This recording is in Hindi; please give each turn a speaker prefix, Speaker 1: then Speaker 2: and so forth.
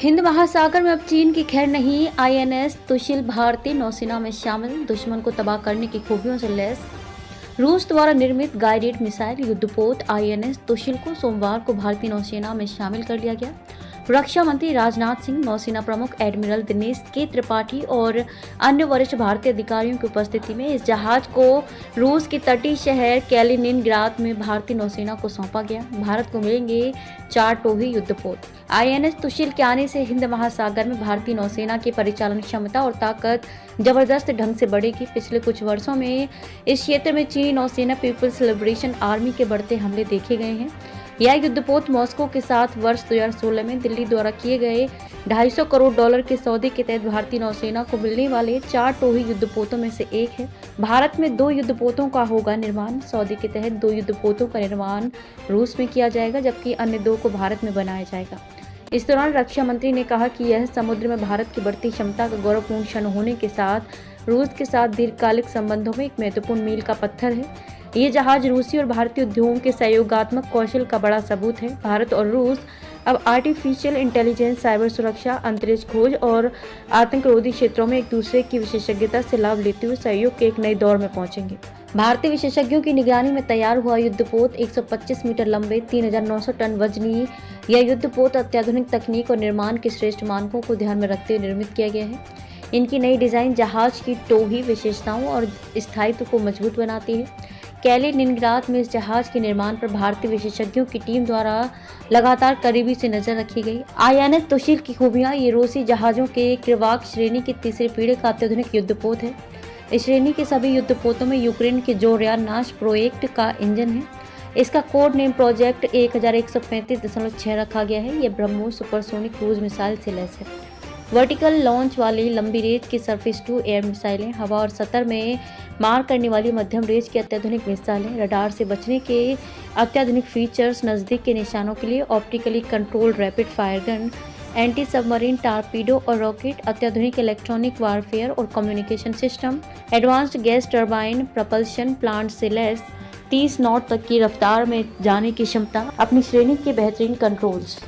Speaker 1: हिंद महासागर में अब चीन की खैर नहीं, आईएनएस तुशिल भारतीय नौसेना में शामिल, दुश्मन को तबाह करने की खूबियों से लैस। रूस द्वारा निर्मित गाइडेड मिसाइल युद्धपोत आईएनएस तुशिल को सोमवार को भारतीय नौसेना में शामिल कर लिया गया। रक्षा मंत्री राजनाथ सिंह, नौसेना प्रमुख एडमिरल दिनेश के त्रिपाठी और अन्य वरिष्ठ भारतीय अधिकारियों की उपस्थिति में इस जहाज को रूस के तटीय शहर कैलिनिनग्राद में भारतीय नौसेना को सौंपा गया। भारत को मिलेंगे 4 टोही युद्धपोत। आईएनएस तुशिल के आने से हिंद महासागर में भारतीय नौसेना की परिचालन क्षमता और ताकत जबरदस्त ढंग से बढ़ेगी। पिछले कुछ वर्षों में इस क्षेत्र में चीनी नौसेना पीपल्स लिबरेशन आर्मी के बढ़ते हमले देखे गए हैं। यह युद्धपोत मॉस्को के साथ वर्ष 2016 में दिल्ली द्वारा किए गए $250 करोड़ के सौदे के तहत भारतीय नौसेना को मिलने वाले 4 टोही युद्धपोतों में से एक है। भारत में 2 युद्धपोतों का होगा निर्माण। सौदे के तहत 2 युद्धपोतों का निर्माण रूस में किया जाएगा, जबकि अन्य 2 को भारत में बनाया जाएगा। इस दौरान रक्षा मंत्री ने कहा कि यह समुद्र में भारत की बढ़ती क्षमता का गौरवपूर्ण क्षण होने के साथ रूस के साथ दीर्घकालिक संबंधों में एक महत्वपूर्ण मील का पत्थर है। ये जहाज रूसी और भारतीय उद्योगों के सहयोगात्मक कौशल का बड़ा सबूत है। भारत और रूस अब आर्टिफिशियल इंटेलिजेंस, साइबर सुरक्षा, अंतरिक्ष खोज और आतंकरोधी क्षेत्रों में एक दूसरे की विशेषज्ञता से लाभ लेते हुए सहयोग के एक नए दौर में पहुंचेंगे। भारतीय विशेषज्ञों की निगरानी में तैयार हुआ युद्धपोत 125 मीटर लंबे, 3900 टन वजनी यह युद्धपोत अत्याधुनिक तकनीक और निर्माण के श्रेष्ठ मानकों को ध्यान में रखते हुए निर्मित किया गया है। इनकी नई डिजाइन जहाज की टोही विशेषताओं और स्थायित्व को मजबूत बनाती है। कैलिनिनग्राद में इस जहाज के निर्माण पर भारतीय विशेषज्ञों की टीम द्वारा लगातार करीबी से नजर रखी गई। आईएनएस तुशिल की खूबियां, ये रूसी जहाजों के क्रिवाक श्रेणी की तीसरी पीढ़ी का अत्याधुनिक युद्धपोत है। इस श्रेणी के सभी युद्धपोतों में यूक्रेन के जोरयान प्रोजेक्ट का इंजन है। इसका कोड नेम प्रोजेक्ट 1135.6 रखा गया है। यह ब्रह्मोस सुपरसोनिक क्रूज मिसाइल से लैस है। वर्टिकल लॉन्च वाली लंबी रेंज की सरफेस टू एयर मिसाइलें, हवा और सतह में मार करने वाली मध्यम रेंज की अत्याधुनिक मिसाइलें, रडार से बचने के अत्याधुनिक फीचर्स, नज़दीक के निशानों के लिए optically controlled rapid fire gun, anti submarine torpedo और रॉकेट, अत्याधुनिक इलेक्ट्रॉनिक वारफेयर और communication system, advanced gas turbine propulsion plant से लैस 30 नॉट तक की रफ्तार में जाने की क्षमता, अपनी श्रेणी के बेहतरीन कंट्रोल्स।